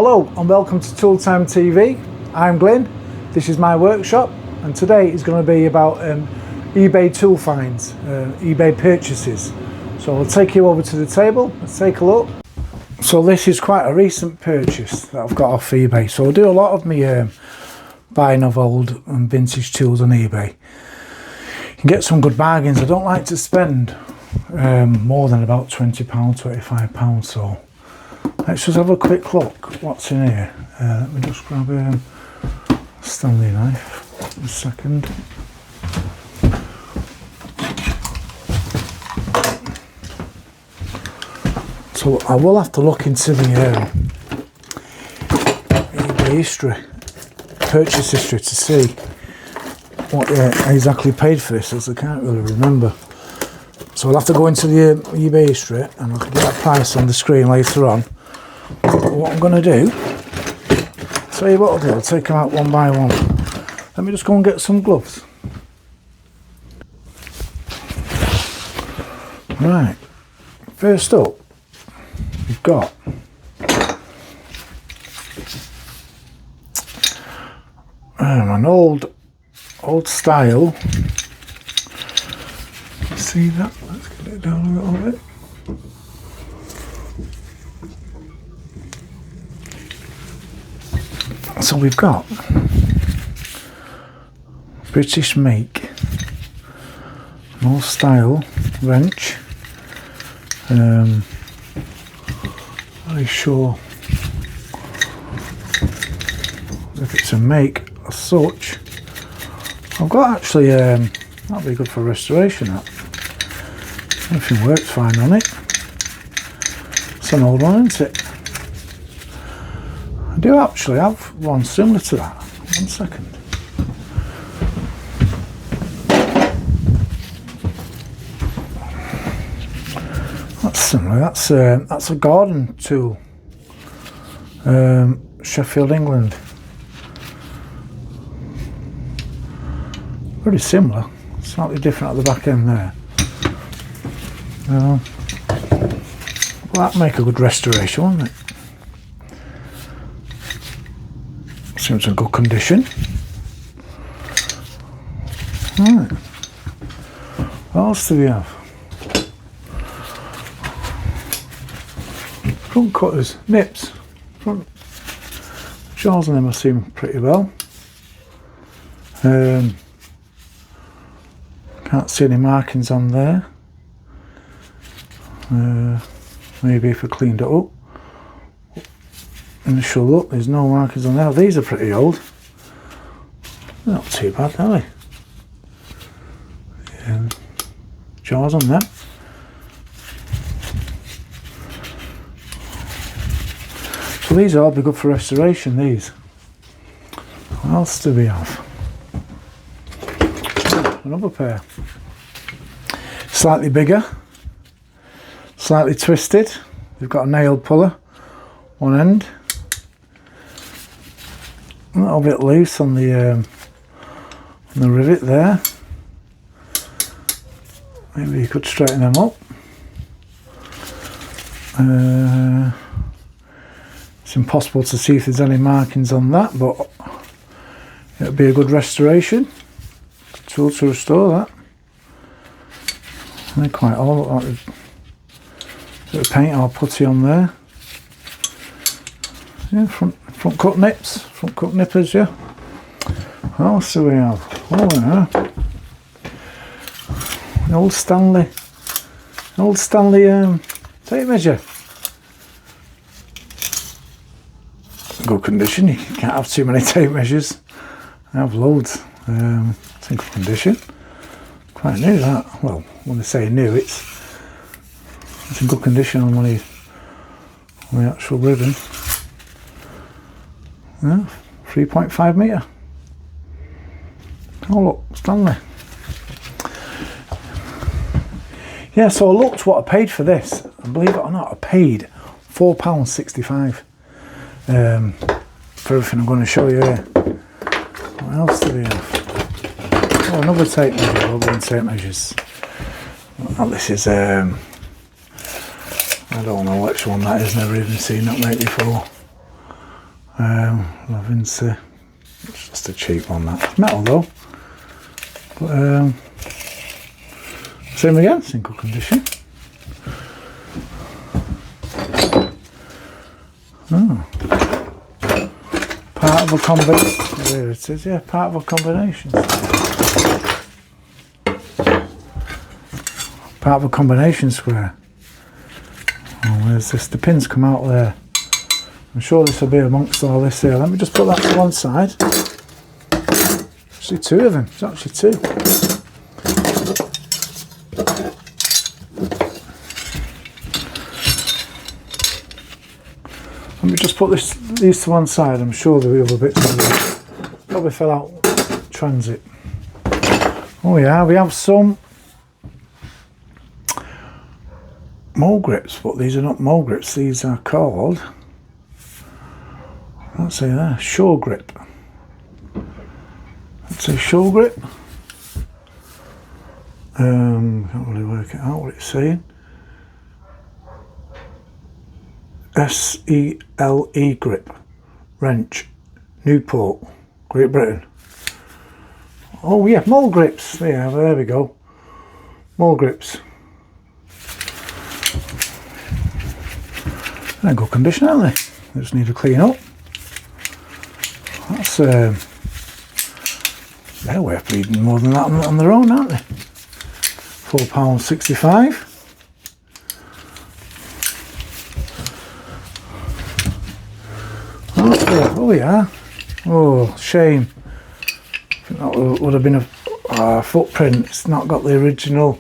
Hello and welcome to Tool Time TV. I'm Glyn, this is my workshop, and today is going to be about eBay tool finds, eBay purchases. So I'll take you over to the table, let's take a look. So this is quite a recent purchase that I've got off eBay. So I do a lot of me buying of old and vintage tools on eBay. You can get some good bargains. I don't like to spend more than about £20, £25, so let's just have a quick look what's in here. Let me just grab a Stanley knife, a second. So I will have to look into the eBay history, purchase history, to see what I exactly paid for this, as I can't really remember. So I'll have to go into the eBay history and I'll get that price on the screen later on. But what I'm going to do, tell you what I'll do, I'll take them out one by one. Let me just go and get some gloves. Right, first up, we've got an old style. See that? Let's get it down a little bit. So we've got British make, an old style wrench. Not really sure if it's a make as such. I've got actually, that'll be good for restoration. That everything works fine on it. It's an old one, isn't it? I do actually have one similar to that. 1 second. That's similar. That's a garden tool. Sheffield, England. Pretty similar. Slightly different at the back end there. Well, that'd make a good restoration, wouldn't it? Seems in good condition. Right. What else do we have? Front cutters, nips. Front jaws on them I seem pretty well. Can't see any markings on there. Maybe if I cleaned it up. Initial look, there's no markings on there. These are pretty old. They're not too bad, are they? Yeah. Jaws on them. So these will all be good for restoration, these. What else do we have? Another pair. Slightly bigger. Slightly twisted. They've got a nail puller. One end. A little bit loose on the rivet there. Maybe you could straighten them up. It's impossible to see if there's any markings on that, but it'll be a good restoration. Good tool to restore that. They're quite old, look like a bit of paint or putty on there. Yeah, front cut nips, front cut nippers, yeah. What else do we have? Oh yeah. An old Stanley tape measure. Good condition, you can't have too many tape measures. I have loads. It's in good condition. Quite new that. Well, when I say new, it's in good condition on the actual ribbon. Yeah, 3.5 metre. Oh look, Stanley. Yeah, so I looked what I paid for this, and believe it or not, I paid £4.65 for everything I'm going to show you here. What else do we have? Oh, another tape measure, lovely tape measures. Oh, this is I don't know which one that is, never even seen that mate before. Lavinci. It's just a cheap one, that. It's metal though. But same again, it's in good condition. Oh. Part of a combination. There it is, yeah, part of a combination. Part of a combination square. Oh, where's this? The pins come out there. I'm sure this will be amongst all this here. Let me just put that to one side. Actually, two of them. It's actually two. Let me just put these to one side. I'm sure the other bits probably fell out transit. Oh yeah, we have some mole grips, but these are not mole grips. These are called, let's say there, shore grip. Let's say shore grip. Can't really work it out what it's saying. SELE grip, wrench, Newport, Great Britain. Oh yeah, mole grips. Yeah, there we go. Mole grips. They're in good condition, aren't they? They just need to clean up. That's they're worth bleeding more than that on their own, aren't they? £4.65. Oh yeah. Oh, shame. I think that would have been a footprint. It's not got the original.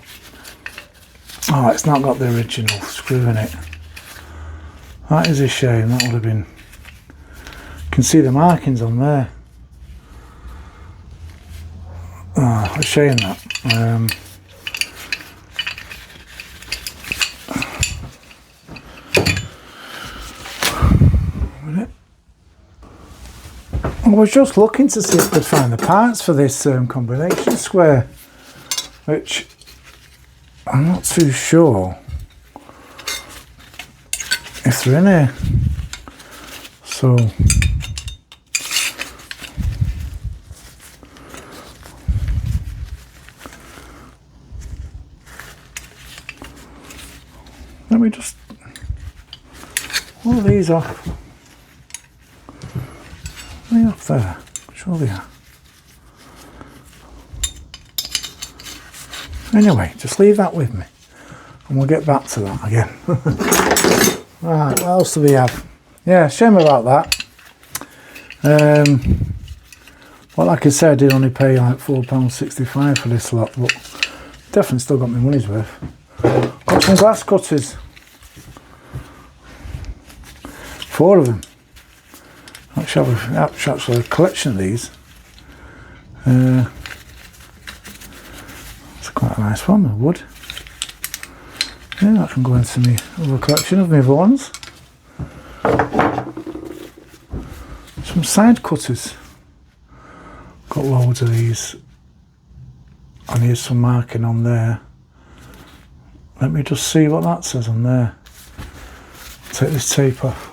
Oh, it's not got the original screw in it. That is a shame. That would have been. You can see the markings on there. Oh, a shame that. I was just looking to see if I could find the parts for this combination square, which I'm not too sure if they're in here. So let me just pull these off. Are they up there? Sure they are. Anyway, just leave that with me and we'll get back to that again. Right, what else do we have? Yeah, shame about that. Well, like I said, I did only pay like £4.65 for this lot, but definitely still got my money's worth. Got some glass cutters. 4 of them. Actually a collection of these. It's quite a nice one, the wood. Yeah, that can go into my other collection of my other ones. Some side cutters. Got loads of these. And here's some marking on there. Let me just see what that says on there. Take this tape off.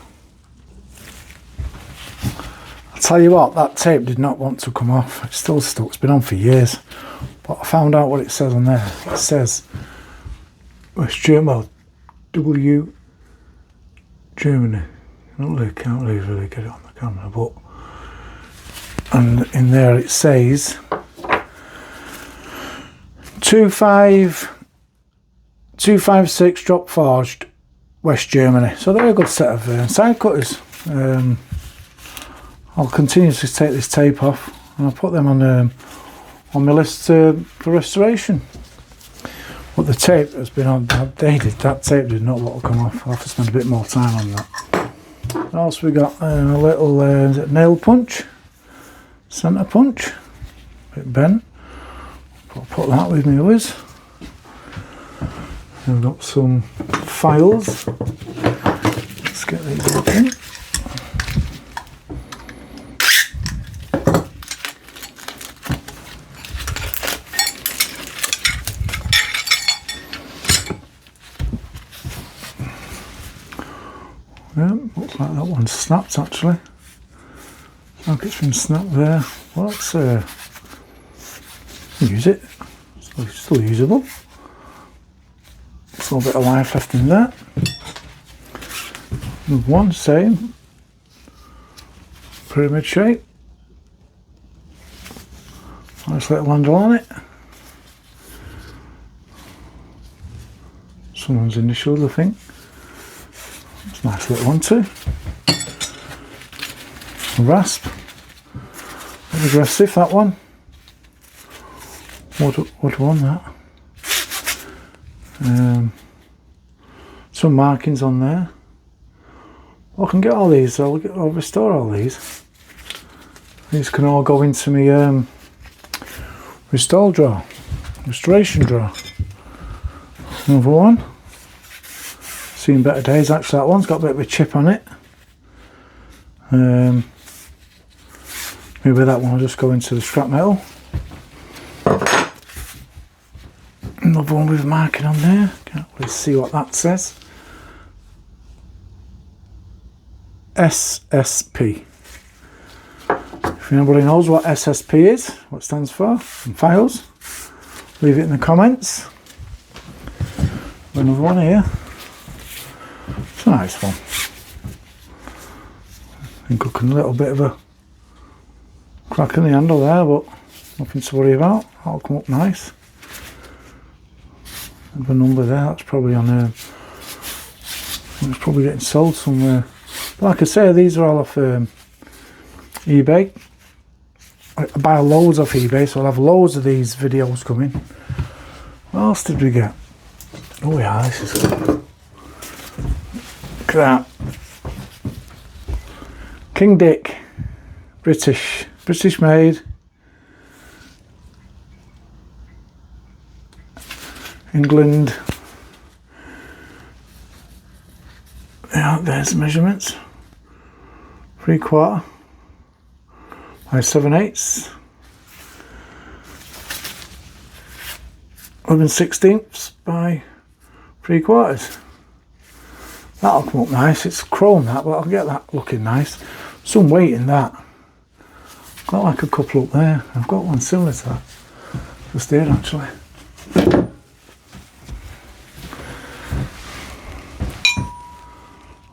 I'll tell you what, that tape did not want to come off. It's still stuck, it's been on for years. But I found out what it says on there. It says West Germany, W Germany. I can't really get it on the camera, but and in there it says 256 drop forged West Germany. So they're a good set of side cutters. I'll continue to take this tape off and I'll put them on my list for restoration. But the tape has been updated. That tape did not want to come off. I'll have to spend a bit more time on that. What else we got? A little nail punch, centre punch, a bit bent. I'll put that with my others. We've got some files. Let's get these open. Yeah, looks like that one's snapped actually. Look, it's been snapped there. Well, let's use it. It's still usable. There's a little bit of life left in that. Move one, same. Pyramid shape. Nice little handle on it. Someone's initials, I think. It's a nice little one too. A rasp. Aggressive, that one. What one that? Some markings on there. I can get all these. I'll restore all these. These can all go into my restore drawer, restoration drawer. Another one. Seen better days. Actually, that one's got a bit of a chip on it. Maybe that one will just go into the scrap metal. Another one with a marking on there. Can't really see what that says. SSP. If anybody knows what SSP is, what it stands for, and files, leave it in the comments. Another one here. It's a nice one. I think a little bit of a crack in the handle there, but nothing to worry about. That'll come up nice. The number there, that's probably on there. It's probably getting sold somewhere. But like I say, these are all off eBay. I buy loads off eBay, so I'll have loads of these videos coming. What else did we get? Oh yeah, this is good. Look at that. King Dick. British made. England. Yeah, there's the measurements. 3/4 by 7/8. 11/16 by 3/4. That'll come up nice. It's chrome that, but I'll get that looking nice. Some weight in that. Got like a couple up there. I've got one similar to that. Just there actually.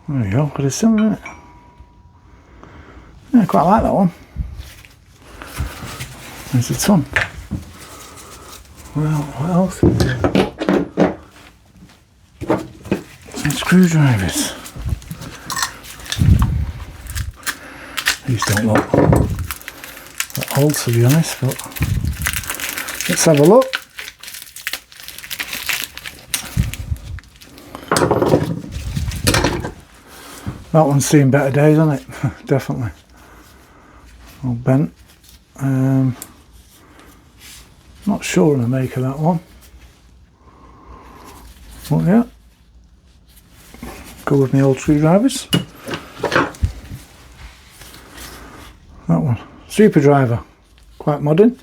There you go, got a similar in it. Yeah, I quite like that one. There's a ton. Well, what else? Some screwdrivers. These don't look that old, to be honest, but let's have a look. That one's seen better days, hasn't it? Definitely. All bent. Not sure on the make of that one. But yeah. Go with my old screwdrivers. That one. Super driver. Quite modern.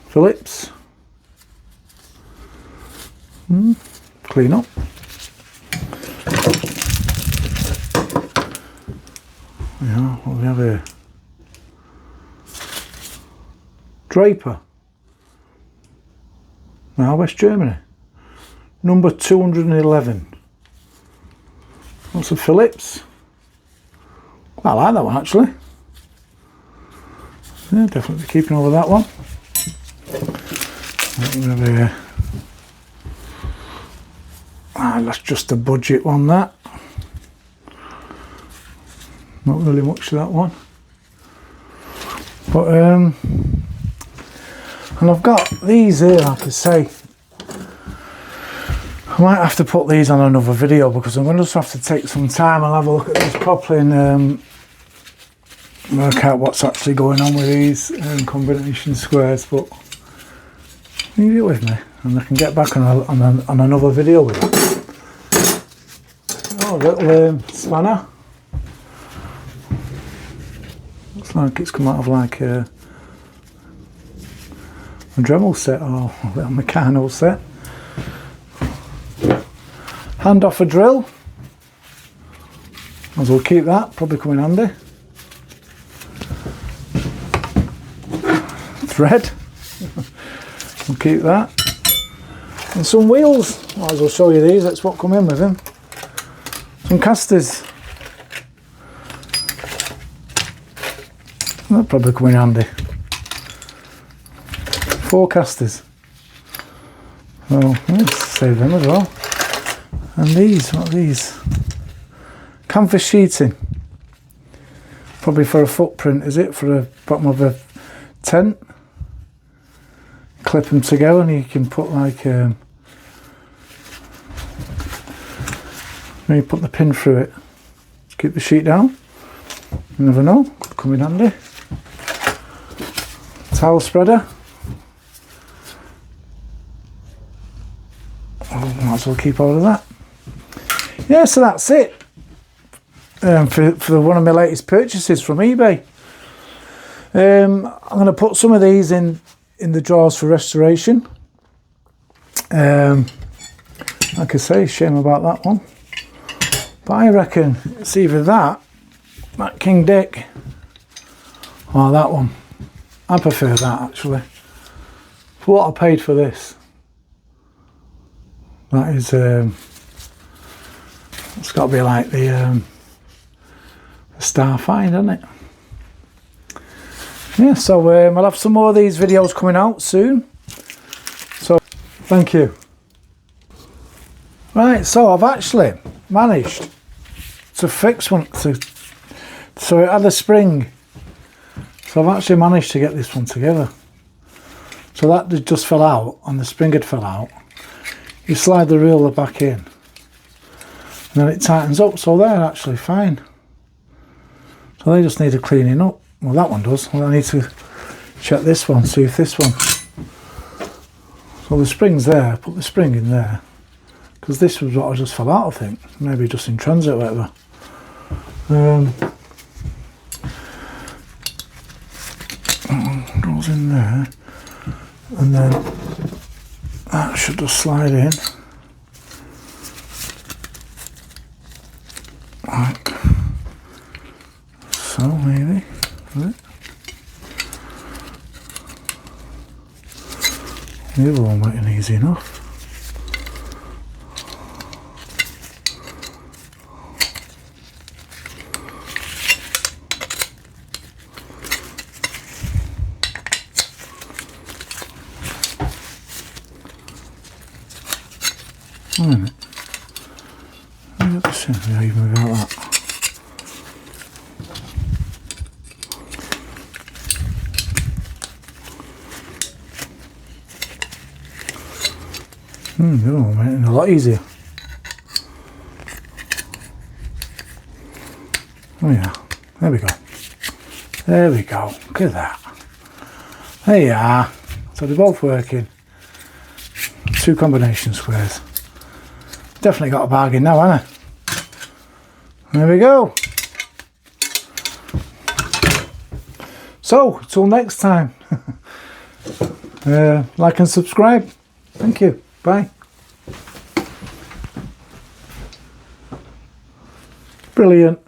Phillips. Clean up. Yeah, what do we have here? Draper. Now, West Germany. Number 211. That's a Phillips. Quite like that one actually. Yeah, definitely keeping over that one. That's just a budget one, that. Not really much of that one. But and I've got these here, like I say. I might have to put these on another video because I'm going to just have to take some time and have a look at these properly and work out what's actually going on with these combination squares. But leave it with me and I can get back on another video with it. Oh, a little spanner. Looks like it's come out of like a Dremel set or a Meccano set. Hand off a drill. Might as well keep that, probably come in handy. red. We'll keep that. And some wheels. Might as well show you these. That's what come in with them. Some casters. That'll probably come in handy. 4 casters. So let's save them as well. And these, what are these? Canvas sheeting. Probably for a footprint, is it? For a bottom of a tent. Clip them together and you can put like you put the pin through it. Keep the sheet down. You never know, could come in handy. Towel spreader. Oh, might as well keep hold of that. Yeah, so that's it. For one of my latest purchases from eBay. I'm going to put some of these in the drawers for restoration. Like I say, shame about that one. But I reckon it's either that King Dick, or that one. I prefer that actually. For what I paid for this. That is, it's got to be like the Star Find, isn't it? Yeah, so I'll have some more of these videos coming out soon. So, thank you. Right, so I've actually managed to fix one. So it had a spring. So I've actually managed to get this one together. So that just fell out, and the spring had fell out. You slide the ruler back in, and then it tightens up, so they're actually fine. So they just need a cleaning up. Well, that one does. Well, I need to check this one, see if this one. So the spring's there, put the spring in there. Because this was what I just fell out, I think. Maybe just in transit or whatever. Goes in there. And then that should just slide in. Like so, maybe. The other one went in easy enough. Wait a minute. Let me get this in there even without that. The other one went in a lot easier. Oh yeah, there we go. There we go, look at that. There you are. So they're both working. 2 combination squares. Definitely got a bargain now, haven't I? There we go. So, till next time. Like and subscribe. Thank you. Bye. Brilliant.